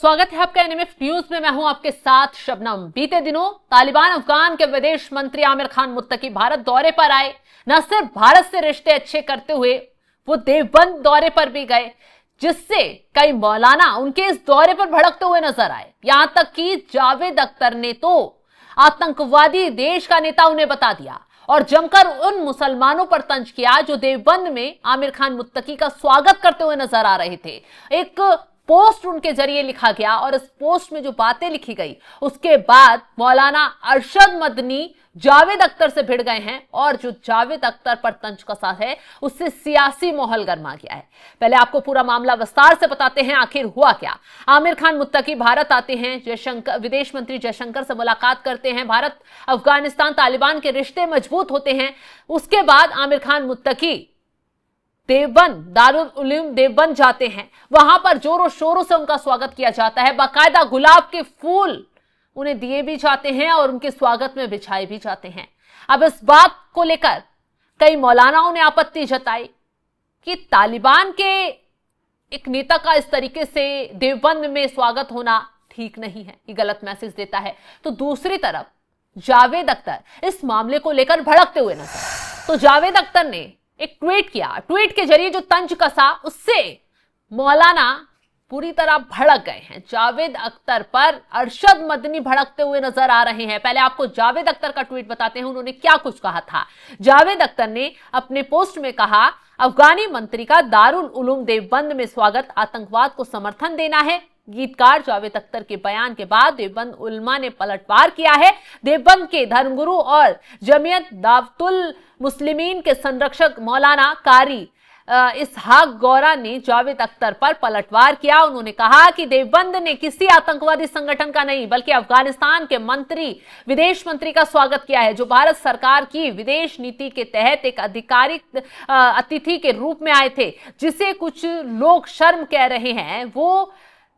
स्वागत है आपका एनएमएफ न्यूज में। मैं हूं आपके साथ शबनम। बीते दिनों तालिबान अफगान के विदेश मंत्री आमिर खान मुत्तकी भारत दौरे पर आए। न सिर्फ भारत से रिश्ते अच्छे करते हुए वो देवबंद दौरे पर भी गए, जिससे कई मौलाना उनके इस दौरे पर भड़कते हुए नजर आए। यहां तक कि जावेद अख्तर ने तो आतंकवादी देश का नेता उन्हें बता दिया और जमकर उन मुसलमानों पर तंज किया जो देवबंद में आमिर खान मुत्तकी का स्वागत करते हुए नजर आ रहे थे। एक पोस्ट उनके जरिए लिखा गया और इस पोस्ट में जो बातें लिखी गई उसके बाद मौलाना अरशद मदनी जावेद अख्तर से भिड़ गए हैं और जो जावेद अख्तर पर तंज कसा है उससे सियासी माहौल गर्मा गया है। पहले आपको पूरा मामला विस्तार से बताते हैं, आखिर हुआ क्या। आमिर खान मुत्तकी भारत आते हैं, विदेश मंत्री जयशंकर से मुलाकात करते हैं, भारत अफगानिस्तान तालिबान के रिश्ते मजबूत होते हैं। उसके बाद आमिर खान मुत्तकी देवबंद दारुल उलूम देवबंद जाते हैं। वहां पर जोरों शोरों से उनका स्वागत किया जाता है, बाकायदा गुलाब के फूल उन्हें दिए भी जाते हैं और उनके स्वागत में बिछाए भी जाते हैं। अब इस बात को लेकर कई मौलानाओं ने आपत्ति जताई कि तालिबान के एक नेता का इस तरीके से देवबंद में स्वागत होना ठीक नहीं है, ये गलत मैसेज देता है। तो दूसरी तरफ जावेद अख्तर इस मामले को लेकर भड़कते हुए नजर। तो जावेद अख्तर ने एक ट्वीट किया, ट्वीट के जरिए जो तंज कसा उससे मौलाना पूरी तरह भड़क गए हैं। जावेद अख्तर पर अरशद मदनी भड़कते हुए नजर आ रहे हैं। पहले आपको जावेद अख्तर का ट्वीट बताते हैं, उन्होंने क्या कुछ कहा था। जावेद अख्तर ने अपने पोस्ट में कहा, अफगानी मंत्री का दारुल उलूम देवबंद में स्वागत आतंकवाद को समर्थन देना है। गीतकार जावेद अख्तर के बयान के बाद देवबंद उलमा ने पलटवार किया है। देवबंद के धर्मगुरु और जमीयत दावतुल मुस्लिमीन के संरक्षक मौलाना कारी इसहाक गौरा ने जावेद अख्तर पर पलटवार किया। उन्होंने कहा कि देवबंद ने किसी आतंकवादी संगठन का नहीं बल्कि अफगानिस्तान के विदेश मंत्री का स्वागत किया है, जो भारत सरकार की विदेश नीति के तहत एक आधिकारिक अतिथि के रूप में आए थे। जिसे कुछ लोग शर्म कह रहे हैं वो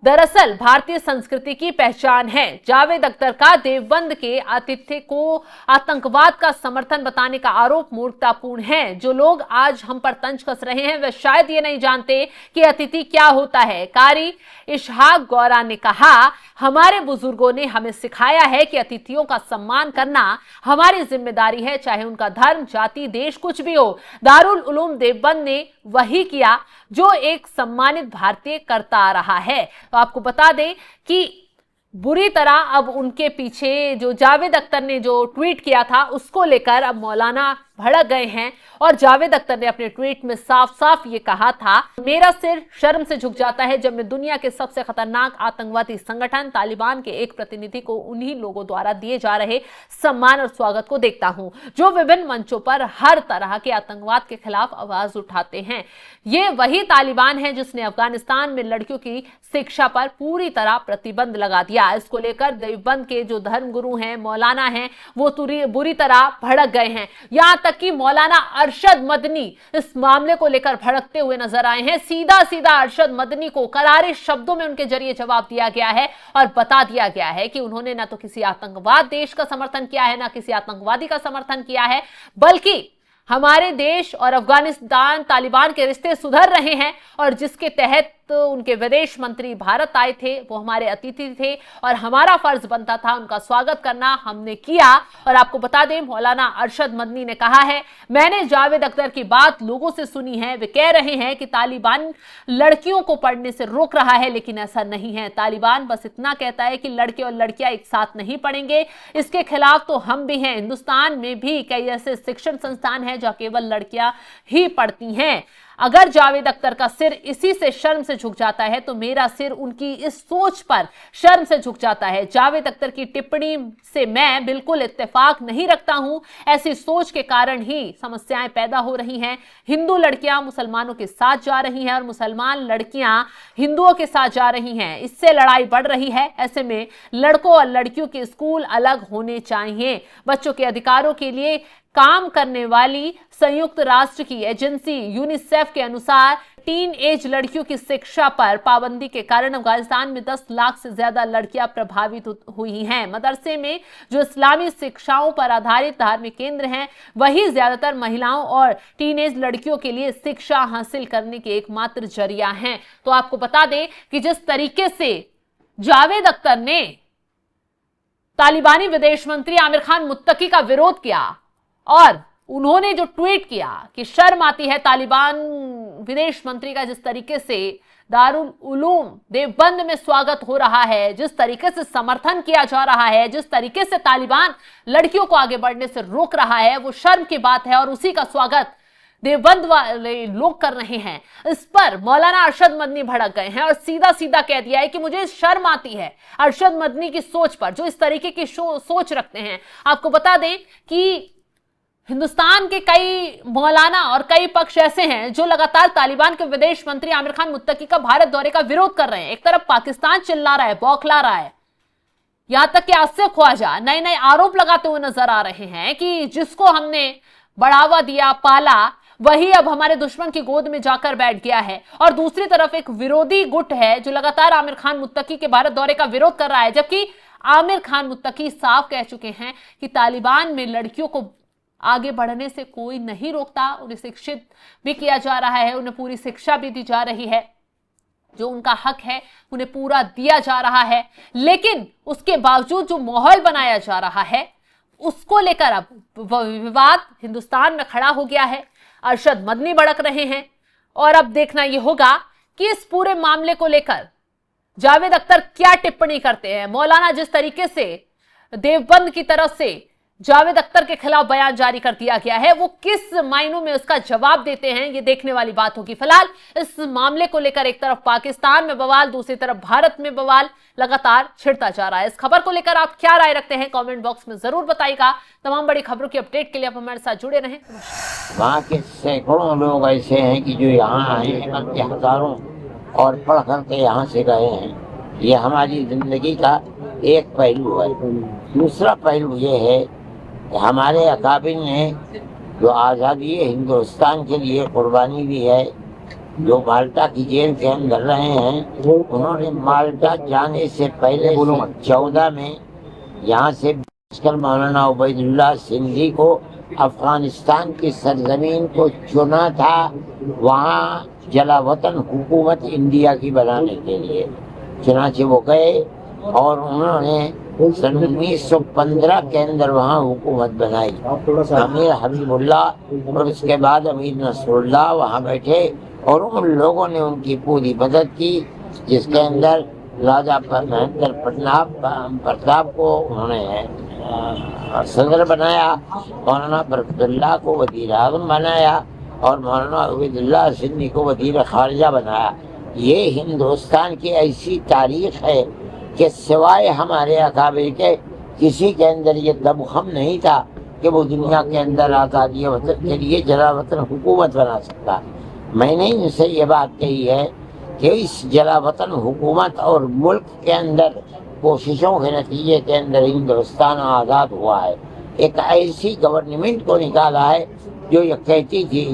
दरअसल भारतीय संस्कृति की पहचान है। जावेद अख्तर का देवबंद के आतिथ्य को आतंकवाद का समर्थन बताने का आरोप मूर्खतापूर्ण है। जो लोग आज हम पर तंज कस रहे हैं वे शायद ये नहीं जानते कि अतिथि क्या होता है। कारी इसहाक गौरा ने कहा, हमारे बुजुर्गों ने हमें सिखाया है कि अतिथियों का सम्मान करना हमारी जिम्मेदारी है, चाहे उनका धर्म, जाति, देश कुछ भी हो। दारुल उलूम देवबंद ने वही किया जो एक सम्मानित भारतीय करता आ रहा है। तो आपको बता दें कि बुरी तरह अब उनके पीछे जो जावेद अख्तर ने जो ट्वीट किया था उसको लेकर अब मौलाना भड़क गए हैं। और जावेद अख्तर ने अपने ट्वीट में साफ साफ ये कहा था, मेरा सिर शर्म से झुक जाता है जब मैं दुनिया के सबसे खतरनाक आतंकवादी संगठन तालिबान के एक प्रतिनिधि को उन्हीं लोगों द्वारा दिए जा रहे सम्मान और स्वागत को देखता हूं जो विभिन्न मंचों पर हर तरह के आतंकवाद के खिलाफ आवाज उठाते हैं। ये वही तालिबान है जिसने अफगानिस्तान में लड़कियों की शिक्षा पर पूरी तरह प्रतिबंध लगा दिया। इसको लेकर देवबंद के जो धर्मगुरु हैं, मौलाना हैं, वो बुरी तरह भड़क गए हैं। यहां तक कि मौलाना अरशद मदनी इस मामले को लेकर भड़कते हुए नजर आए हैं। सीधा सीधा अरशद मदनी को करारे शब्दों में उनके जरिए जवाब दिया गया है और बता दिया गया है कि उन्होंने ना तो किसी आतंकवाद देश का समर्थन किया है, ना किसी आतंकवादी का समर्थन किया है, बल्कि हमारे देश और अफगानिस्तान तालिबान के रिश्ते सुधर रहे हैं और जिसके तहत उनके विदेश मंत्री भारत आए थे, वो हमारे अतिथि थे और हमारा फर्ज बनता था उनका स्वागत करना, हमने किया। और आपको बता दें, मौलाना अरशद मदनी ने कहा है, मैंने जावेद अख्तर की बात लोगों से सुनी है, वे कह रहे हैं कि तालिबान लड़कियों को पढ़ने से रोक रहा है, लेकिन ऐसा नहीं है। तालिबान बस इतना कहता है कि लड़के और लड़कियां एक साथ नहीं पढ़ेंगे। इसके खिलाफ तो हम भी हैं। हिंदुस्तान में भी कई ऐसे शिक्षण संस्थान हैं जहां केवल लड़कियां ही पढ़ती हैं। अगर जावेद अख्तर का सिर इसी से शर्म से झुक जाता है तो मेरा सिर उनकी इस सोच पर शर्म से झुक जाता है। जावेद अख्तर की टिप्पणी से मैं बिल्कुल इत्तेफाक नहीं रखता हूं। ऐसी सोच के कारण ही समस्याएं पैदा हो रही हैं। हिंदू लड़कियां मुसलमानों के साथ जा रही हैं और मुसलमान लड़कियां हिंदुओं के साथ जा रही हैं। इससे लड़ाई बढ़ रही है। ऐसे में लड़कों और लड़कियों के स्कूल अलग होने चाहिए। बच्चों के अधिकारों के लिए काम करने वाली संयुक्त राष्ट्र की एजेंसी यूनिसेफ के अनुसार टीन एज लड़कियों की शिक्षा पर पाबंदी के कारण अफगानिस्तान में 10 लाख से ज्यादा लड़कियां प्रभावित हुई हैं। मदरसे में जो इस्लामी शिक्षाओं पर आधारित धार्मिक केंद्र हैं, वही ज्यादातर महिलाओं और टीन एज लड़कियों के लिए शिक्षा हासिल करने के एकमात्र जरिया हैं। तो आपको बता दें कि जिस तरीके से जावेद अख्तर ने तालिबानी विदेश मंत्री आमिर खान मुत्तकी का विरोध किया और उन्होंने जो ट्वीट किया कि शर्म आती है तालिबान विदेश मंत्री का जिस तरीके से दारुल उलूम देवबंद में स्वागत हो रहा है, जिस तरीके से समर्थन किया जा रहा है, जिस तरीके से तालिबान लड़कियों को आगे बढ़ने से रोक रहा है, वो शर्म की बात है और उसी का स्वागत देवबंद वाले लोग कर रहे हैं। इस पर मौलाना अरशद मदनी भड़क गए हैं और सीधा सीधा कह दिया है कि मुझे शर्म आती है अरशद मदनी की सोच पर, जो इस तरीके की सोच रखते हैं। आपको बता दें कि हिंदुस्तान के कई मौलाना और कई पक्ष ऐसे हैं जो लगातार तालिबान के विदेश मंत्री आमिर खान मुत्तकी का भारत दौरे का विरोध कर रहे हैं। एक तरफ पाकिस्तान चिल्ला रहा है, बौखला रहा है, यहां तक कि आसिफ ख्वाजा नए नए आरोप लगाते हुए नजर आ रहे हैं कि जिसको हमने बढ़ावा दिया, पाला, वही अब हमारे दुश्मन की गोद में जाकर बैठ गया है। और दूसरी तरफ एक विरोधी गुट है जो लगातार आमिर खान मुत्तकी के भारत दौरे का विरोध कर रहा है, जबकि आमिर खान मुत्तकी साफ कह चुके हैं कि तालिबान में लड़कियों को आगे बढ़ने से कोई नहीं रोकता, उन्हें शिक्षित भी किया जा रहा है, उन्हें पूरी शिक्षा भी दी जा रही है, जो उनका हक है उन्हें पूरा दिया जा रहा है। लेकिन उसके बावजूद जो माहौल बनाया जा रहा है उसको लेकर अब विवाद हिंदुस्तान में खड़ा हो गया है। अरशद मदनी भड़क रहे हैं और अब देखना यह होगा कि इस पूरे मामले को लेकर जावेद अख्तर क्या टिप्पणी करते हैं। मौलाना जिस तरीके से देवबंद की तरफ से जावेद अख्तर के खिलाफ बयान जारी कर दिया गया है, वो किस मायनों में उसका जवाब देते हैं, ये देखने वाली बात होगी। फिलहाल इस मामले को लेकर एक तरफ पाकिस्तान में बवाल, दूसरी तरफ भारत में बवाल लगातार छिड़ता जा रहा है। इस खबर को लेकर आप क्या राय रखते हैं, कमेंट बॉक्स में जरूर बताइएगा। तमाम बड़ी खबरों की अपडेट के लिए आप हमारे साथ जुड़े रहें। वहाँ के सैकड़ों लोग ऐसे हैं कि जो यहाँ आए हैं, बल्कि हजारों, और पढ़ करके यहाँ से गए हैं। ये हमारी जिंदगी का एक पहलू है। दूसरा पहलू ये है कि हमारे अकाबिर ने जो आज़ादी हिंदुस्तान के लिए कुर्बानी दी है, जो माल्टा की जेल के अंदर रहे हैं, उन्होंने माल्टा जाने से पहले 14 में यहाँ से मौलाना उबैदुल्लाह सिंधी को अफगानिस्तान की सरजमीन को चुना था, वहाँ जलावतन हुकूमत इंडिया की बनाने के लिए। चुनाचे वो गए और उन्होंने सन 1915 के अंदर वहाँ हुकूमत बनाई। अमीर हबीबुल्लाह और उसके बाद अमीर नसरुल्लाह वहाँ बैठे और उन लोगों ने उनकी पूरी मदद की, जिसके अंदर राजा महेंद्र प्रताप को उन्होंने सदर बनाया, मौलाना बरकतुल्लाह को वजीर आज़म बनाया और मौलाना उबैदुल्लाह सिंधी को वजीर खारजा बनाया। ये हिंदुस्तान की ऐसी तारीख है कि सिवाय हमारे अकाबिर के किसी के अंदर ये दमखम नहीं था कि वो दुनिया के अंदर आज़ादी वतन के लिए जलावतन हुकूमत बना सकता। मैंने इनसे ये बात कही है कि इस जलावतन हुकूमत और मुल्क के अंदर कोशिशों के नतीजे के अंदर हिंदुस्तान आज़ाद हुआ है। एक ऐसी गवर्नमेंट को निकाला है जो ये कहती थी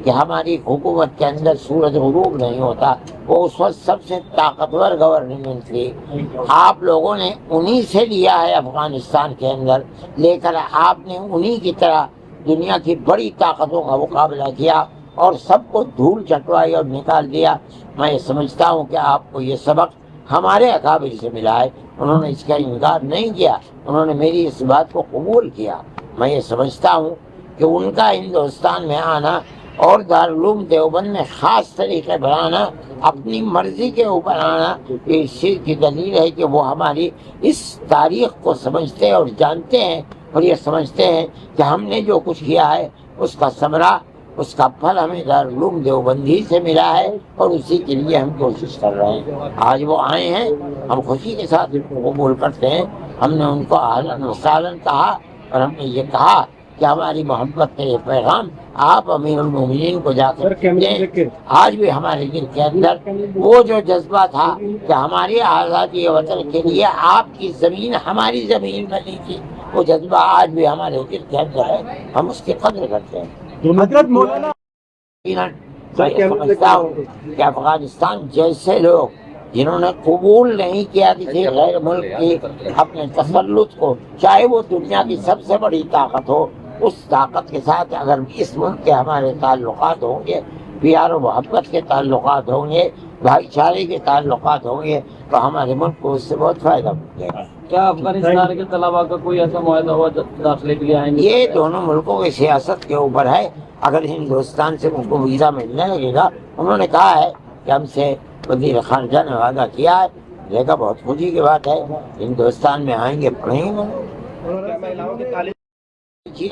कि हमारी हुकूमत के अंदर सूरज गुरूब नहीं होता। वो उस वक्त सबसे ताकतवर गवर्नमेंट थी। आप लोगों ने उन्हीं से लिया है अफगानिस्तान के अंदर, लेकर आपने उन्हीं की तरह दुनिया की बड़ी ताकतों का मुकाबला किया और सबको धूल चटवाई और निकाल दिया। मैं समझता हूँ कि आपको ये सबक हमारे अकाबिर से मिला है। उन्होंने इसका इनकार नहीं किया, उन्होंने मेरी इस बात को कबूल किया। मैं ये समझता हूँ कि उनका हिंदुस्तान में आना और दारुल देवबंद में ख़ास तरीके बनाना, अपनी मर्जी के ऊपर आना, इस चीज़ की दलील है कि वो हमारी इस तारीख़ को समझते और जानते हैं और ये समझते हैं कि हमने जो कुछ किया है उसका समरा, उसका फल हमें दारुल देवबंदी से मिला है और उसी के लिए हम कोशिश कर रहे हैं। आज वो आए हैं, हम खुशी के साथ उनको कबूल करते हैं। हमने उनको अहलन व सहलन कहा और हमने ये कहा कि हमारी मोहब्बत का ये पैगाम आप अमीरुल मोमिनीन को जाकर दें। आज भी हमारे दिल के अंदर वो जो जज्बा था कि हमारी आज़ादी वतन के लिए आपकी ज़मीन हमारी ज़मीन बनी थी, वो जज्बा आज भी हमारे दिल के अंदर है। हम उसकी कदर करते हैं। समझता हूँ कि अफगानिस्तान जैसे लोग जिन्होंने कबूल नहीं किया किसी गैर मुल्क की अपने तसल्लुत को, चाहे वो दुनिया की सबसे बड़ी ताकत हो, उस ताकत के साथ अगर इस मुल्क के हमारे ताल्लुकात होंगे, प्यार और मोहब्बत के ताल्लुकात होंगे, भाईचारे के ताल्लुकात होंगे तो हमारे मुल्क को उससे बहुत फायदा मिलेगा। क्या अफगानिस्तान के तलबा का कोई ऐसा मुआहदा हुआ दाखिले के लिए आएंगे? ये दोनों मुल्कों की सियासत के ऊपर है। अगर हिंदुस्तान से उनको वीज़ा मिलने लगेगा, उन्होंने कहा है कि हमसे वज़ीर ख़ारजा ने वादा किया है, लेकिन बहुत खुशी की बात है, हिंदुस्तान में आएंगे, पढ़ेंगे।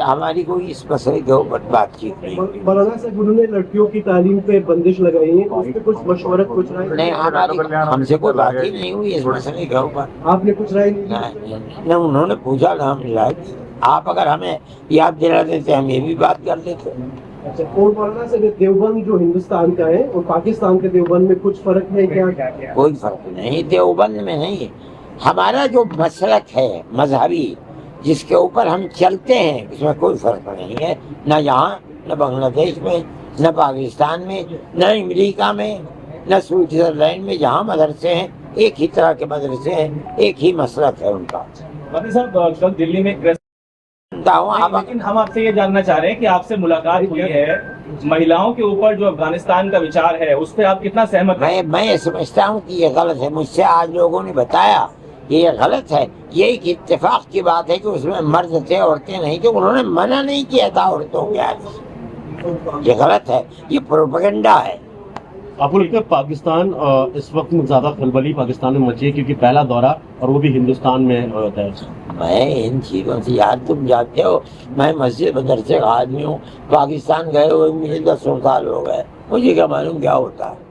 हमारी कोई इस मसले के ऊपर बातचीत नहीं। मौलाना साहब, उन्होंने लड़कियों की तालीम पे बंदिश लगाई है, उस पर कुछ मशवरत, कुछ राय नहीं, हमसे कोई बात ही नहीं हुई इस मसले के ऊपर। आपने कुछ राय नहीं? नहीं, उन्होंने पूछा था, हमने राय दी। आप अगर हमें याद दिला देते हम ये भी बात कर लेते। अच्छा, और मौलाना साहब, देवबंद जो हिंदुस्तान का है और पाकिस्तान के देवबंद में कुछ फर्क है क्या? कोई फर्क नहीं, देवबंद में नहीं। हमारा जो मसलक है मजहबी, जिसके ऊपर हम चलते हैं, उसमें कोई फर्क नहीं है, न यहाँ, न बांग्लादेश में, न पाकिस्तान में, न अमेरिका में, न स्विट्जरलैंड में। जहाँ मदरसे हैं, एक ही तरह के मदरसे हैं, एक ही मसलक है उनका। साहब, कल दिल्ली में लेकिन हम आपसे ये जानना चाह रहे हैं कि आपसे मुलाकात हुई है, महिलाओं के ऊपर जो अफगानिस्तान का विचार है उस पर आप कितना सहमत हैं? मैं समझता हूँ कि ये गलत है। मुझसे आज लोगों ने बताया ये गलत है। ये एक इत्तेफाक की बात है कि उसमें मर्द थे, औरतें नहीं थे। उन्होंने मना नहीं किया था औरतों के आज। ये गलत है, ये प्रोपेगेंडा है। आपको लगता है पाकिस्तान इस वक्त ज्यादा खलबली पाकिस्तान में मची है क्योंकि पहला दौरा और वो भी हिंदुस्तान में होता है? मैं इन चीज़ों से, यार तुम जानते हो, मैं मस्जिद मदरसे का आदमी हूँ। पाकिस्तान गए हुए मुझे 10 साल हो गए, मुझे क्या मालूम क्या होता है।